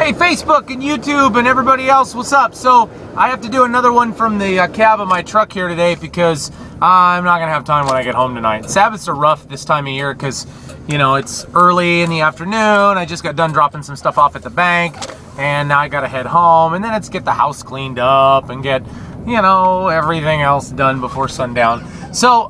Hey, Facebook and YouTube and everybody else, what's up? So I have to do another one from the cab of my truck here today because I'm not going to have time when I get home tonight. Sabbaths are rough this time of year because, you know, it's early in the afternoon. I just got done dropping some stuff off at the bank and now I got to head home, and then it's get the house cleaned up and get, you know, everything else done before sundown. So,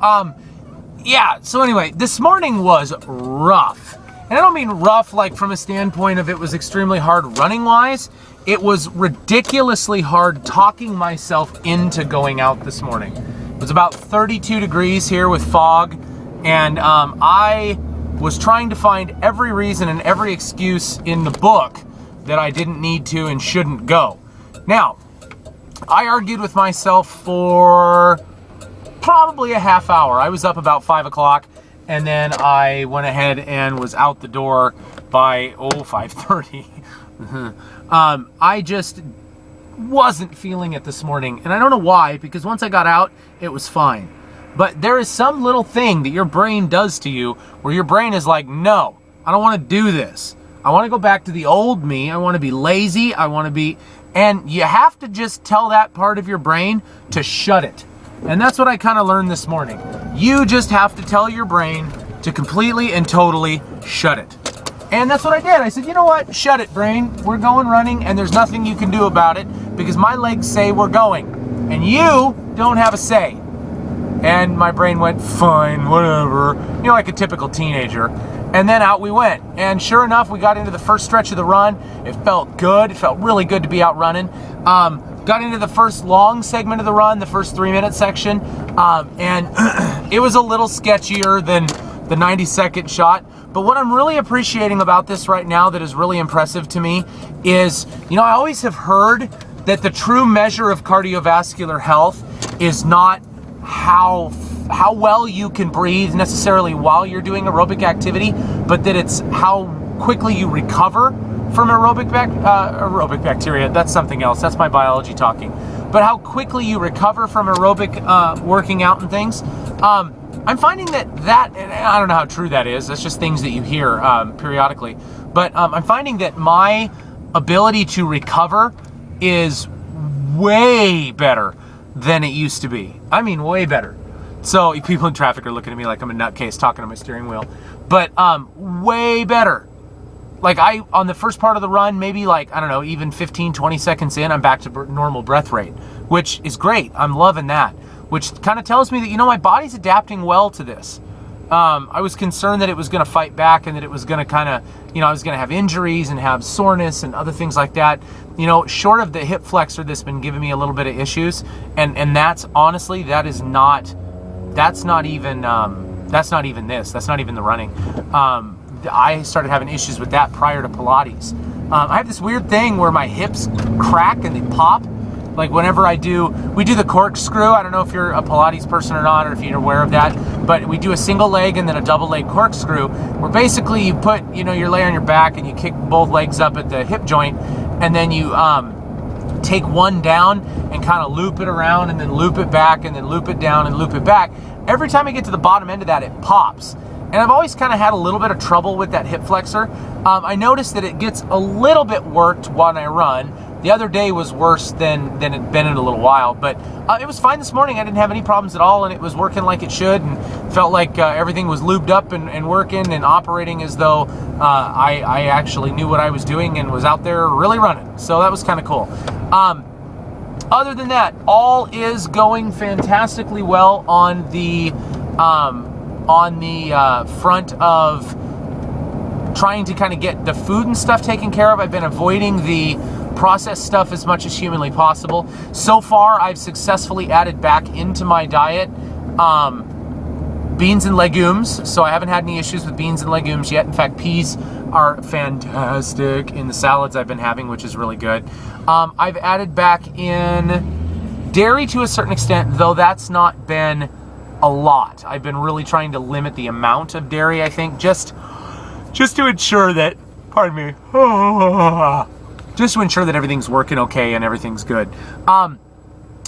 yeah, so anyway, this morning was rough. And I don't mean rough like from a standpoint of it was extremely hard running wise. It was ridiculously hard talking myself into going out this morning. It was about 32 degrees here with fog, and I was trying to find every reason and every excuse in the book that I didn't need to and shouldn't go. Now, I argued with myself for probably a half hour. I was up about 5 o'clock. And then I went ahead and was out the door by, 5:30. I just wasn't feeling it this morning. And I don't know why, because once I got out, it was fine. But there is some little thing that your brain does to you where your brain is like, no, I don't want to do this. I want to go back to the old me. I want to be lazy. I want to be... And you have to just tell that part of your brain to shut it. And that's what I kind of learned this morning. You just have to tell your brain to completely and totally shut it. And that's what I did. I said, you know what? Shut it, brain. We're going running, and there's nothing you can do about it because my legs say we're going. And you don't have a say. And my brain went, fine, whatever. You know, like a typical teenager. And then out we went. And sure enough, we got into the first stretch of the run. It felt good. It felt really good to be out running. Got into the first long segment of the run, the first 3-minute section, and it was a little sketchier than the 90-second shot. But what I'm really appreciating about this right now that is really impressive to me is, you know, I always have heard that the true measure of cardiovascular health is not how well you can breathe necessarily while you're doing aerobic activity, but that it's how quickly you recover from aerobic bacteria. That's something else. That's my biology talking. But how quickly you recover from aerobic working out and things. I'm finding that, and I don't know how true that is. That's just things that you hear periodically. But I'm finding that my ability to recover is way better than it used to be. I mean, way better. So people in traffic are looking at me like I'm a nutcase talking to my steering wheel. But way better. Like on the first part of the run, maybe like, I don't know, even 15, 20 seconds in, I'm back to normal breath rate, which is great. I'm loving that, which kind of tells me that, you know, my body's adapting well to this. I was concerned that it was going to fight back and that it was going to kind of, you know, I was going to have injuries and have soreness and other things like that. You know, short of the hip flexor that's been giving me a little bit of issues. And that's honestly, that's not even this. That's not even the running. I started having issues with that prior to Pilates. I have this weird thing where my hips crack and they pop. Like whenever we do the corkscrew. I don't know if you're a Pilates person or not, or if you're aware of that, but we do a single leg and then a double leg corkscrew, where basically you put, you know, you lay on your back and you kick both legs up at the hip joint, and then you take one down and kind of loop it around and then loop it back and then loop it down and loop it back. Every time I get to the bottom end of that, it pops. And I've always kind of had a little bit of trouble with that hip flexor. I noticed that it gets a little bit worked when I run. The other day was worse than it'd been in a little while, but it was fine this morning. I didn't have any problems at all, and it was working like it should, and felt like everything was lubed up and working and operating as though I actually knew what I was doing and was out there really running. So that was kind of cool. Other than that, all is going fantastically well on the front of trying to kind of get the food and stuff taken care of. I've been avoiding the processed stuff as much as humanly possible. So far, I've successfully added back into my diet beans and legumes, so I haven't had any issues with beans and legumes yet. In fact, peas are fantastic in the salads I've been having, which is really good. I've added back in dairy to a certain extent, though that's not been a lot. I've been really trying to limit the amount of dairy, I think, just to ensure that, pardon me, just to ensure that everything's working okay and everything's good.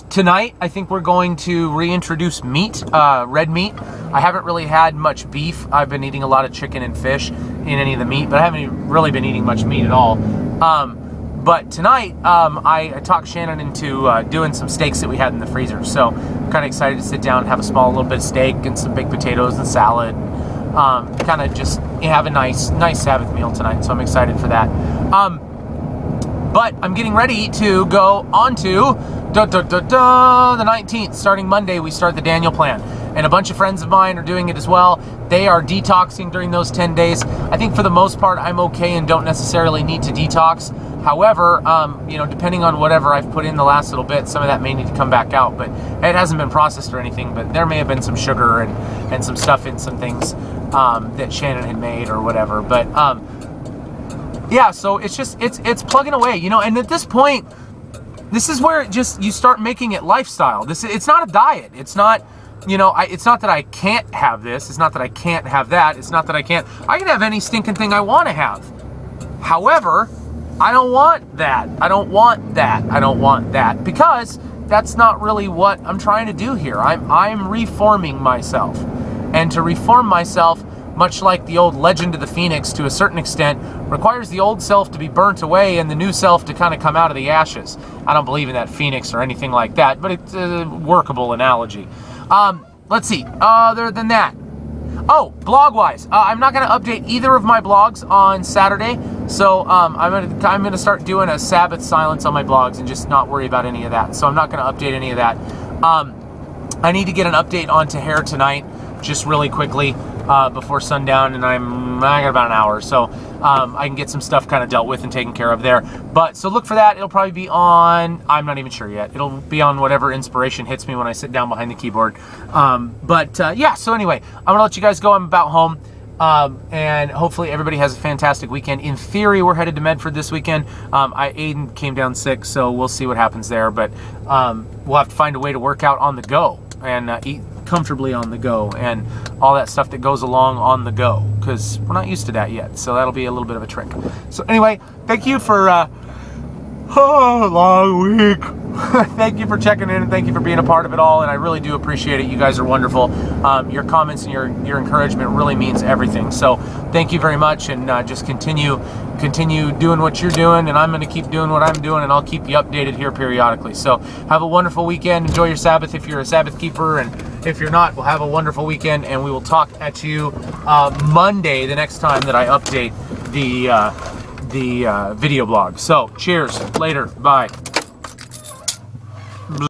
Tonight, I think we're going to reintroduce meat, red meat. I haven't really had much beef. I've been eating a lot of chicken and fish in any of the meat, but I haven't really been eating much meat at all. But tonight, I talked Shannon into doing some steaks that we had in the freezer. So I'm kind of excited to sit down and have a little bit of steak and some baked potatoes and salad. Kind of just have a nice Sabbath meal tonight. So I'm excited for that. But I'm getting ready to go on to the 19th. Starting Monday, we start the Daniel Plan. And a bunch of friends of mine are doing it as well. They are detoxing during those 10 days. I think for the most part, I'm okay and don't necessarily need to detox. However, depending on whatever I've put in the last little bit, some of that may need to come back out. But it hasn't been processed or anything. But there may have been some sugar and some stuff in some things that Shannon had made or whatever. But yeah, so it's plugging away, and at this point, this is where you start making it lifestyle. It's not a diet. It's not, it's not that I can't have this. It's not that I can't have that. It's not that I can have any stinking thing I want to have. However, I don't want that. I don't want that. I don't want that, because that's not really what I'm trying to do here. I'm reforming myself. And to reform myself, much like the old Legend of the Phoenix to a certain extent, requires the old self to be burnt away and the new self to kind of come out of the ashes. I don't believe in that phoenix or anything like that, but it's a workable analogy. Let's see, other than that. Oh, blog-wise, I'm not going to update either of my blogs on Saturday, so I'm going to start doing a Sabbath silence on my blogs and just not worry about any of that. So I'm not going to update any of that. I need to get an update on Tahir tonight, just really quickly, before sundown, and I got about an hour, so I can get some stuff kind of dealt with and taken care of there. But so look for that. It'll probably be on, I'm not even sure yet. It'll be on whatever inspiration hits me when I sit down behind the keyboard. Yeah, so anyway, I'm gonna let you guys go. I'm about home. And hopefully everybody has a fantastic weekend. In theory, we're headed to Medford this weekend. Aiden came down sick, so we'll see what happens there. But we'll have to find a way to work out on the go and eat comfortably on the go and all that stuff that goes along on the go, because we're not used to that yet. So that'll be a little bit of a trick. So anyway, thank you for long week. Thank you for checking in, and thank you for being a part of it all, and I really do appreciate it. You guys are wonderful. Your comments and your encouragement really means everything. So thank you very much, and just continue doing what you're doing, and I'm going to keep doing what I'm doing, and I'll keep you updated here periodically. So have a wonderful weekend. Enjoy your Sabbath if you're a Sabbath keeper, and if you're not, we'll have a wonderful weekend, and we will talk at you Monday, the next time that I update the video blog. So cheers, later, bye.